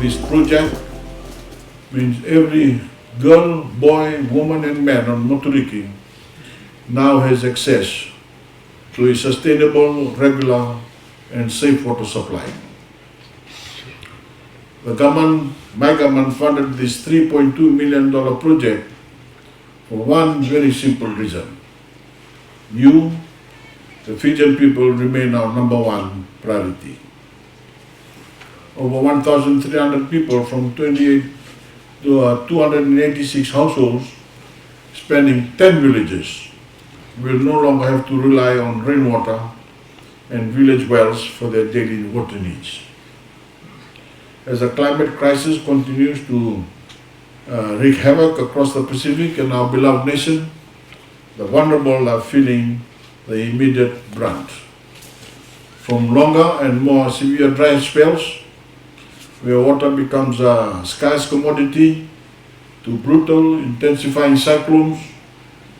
this project means every girl, boy, woman and man on Moturiki now has access to a sustainable, regular and safe water supply. My government funded this $3.2 million project for one very simple reason. You, the Fijian people, remain our number one priority. Over 1,300 people from 28 to 286 households spanning 10 villages will no longer have to rely on rainwater and village wells for their daily water needs. As the climate crisis continues to wreak havoc across the Pacific and our beloved nation, the vulnerable are feeling the immediate brunt. From longer and more severe dry spells, where water becomes a scarce commodity, to brutal, intensifying cyclones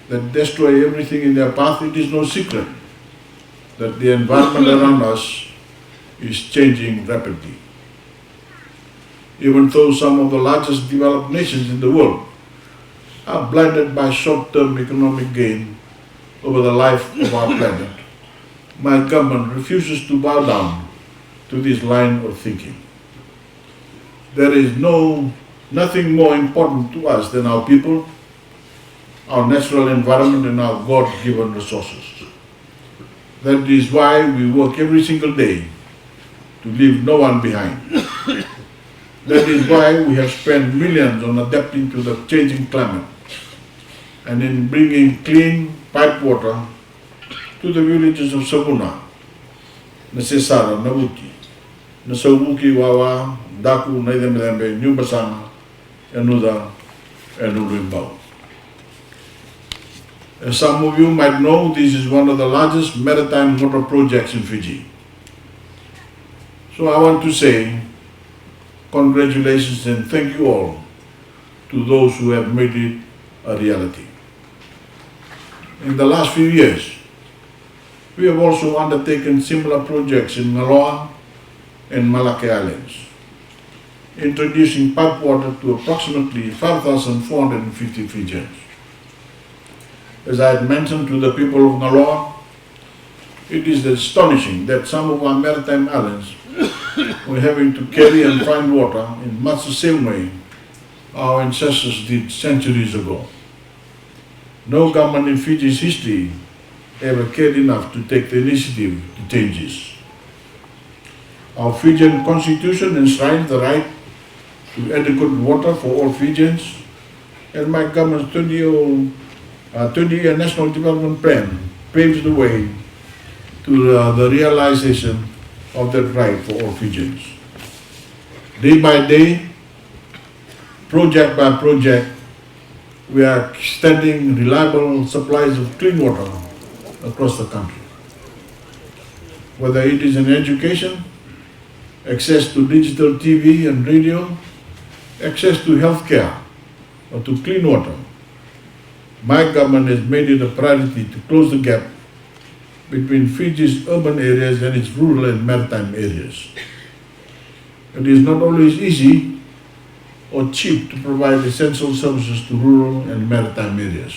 that destroy everything in their path, it is no secret that the environment around us is changing rapidly. Even though some of the largest developed nations in the world are blinded by short-term economic gain over the life of our planet, my government refuses to bow down to this line of thinking. There is nothing more important to us than our people, our natural environment and our God-given resources. That is why we work every single day to leave no one behind. That is why we have spent millions on adapting to the changing climate and in bringing clean piped water to the villages of Sabuna, Nasesara, Navuti, Nasaubuki, Wawa, Daku, Naidemedembe, Niubasaga, Enuda, and Urimbau. As some of you might know, this is one of the largest maritime water projects in Fiji. So I want to say congratulations and thank you all to those who have made it a reality. In the last few years, we have also undertaken similar projects in Ngaloa and Moturiki Islands, introducing piped water to approximately 5,450 Fijians. As I had mentioned to the people of Ngaloa, it is astonishing that some of our maritime islands were having to carry and find water in much the same way our ancestors did centuries ago. No government in Fiji's history ever cared enough to take the initiative to change this. Our Fijian constitution enshrines the right to adequate water for all Fijians, and my government's 20-year National Development Plan paves the way to the realization of that right for all Fijians. Day by day, project by project, we are extending reliable supplies of clean water across the country. Whether it is in education, access to digital TV and radio, access to healthcare, or to clean water, my government has made it a priority to close the gap between Fiji's urban areas and its rural and maritime areas. It is not always easy or cheap to provide essential services to rural and maritime areas.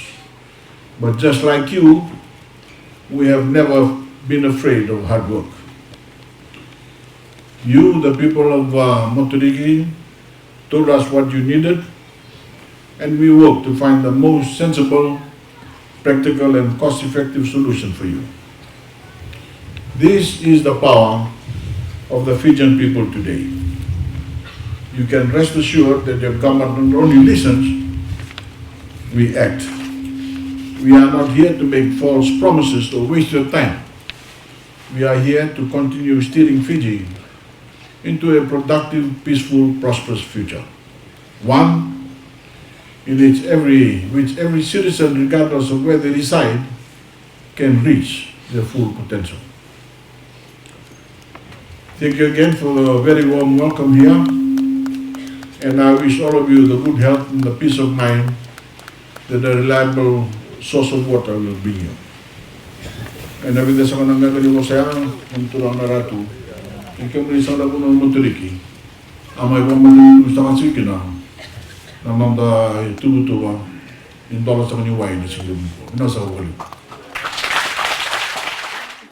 But just like you, we have never been afraid of hard work. You, the people of Moturiki, told us what you needed, and we worked to find the most sensible, practical and cost-effective solution for you. This is the power of the Fijian people today. You can rest assured that your government not only listens, we act. We are not here to make false promises or waste your time. We are here to continue steering Fiji into a productive, peaceful, prosperous future. One in which every citizen, regardless of where they reside, can reach their full potential. Thank you again for the very warm welcome here, and I wish all of you the good health and the peace of mind that a reliable source of water will bring you. And everything sa kanang gagawin mo saya, ang turang na ratu, ikaw mo isang labunan Moturiki, Amai wamatu istangan sikina. Nanda tubutuwa. Intola sa kanyuway na siguro. Inasa wali.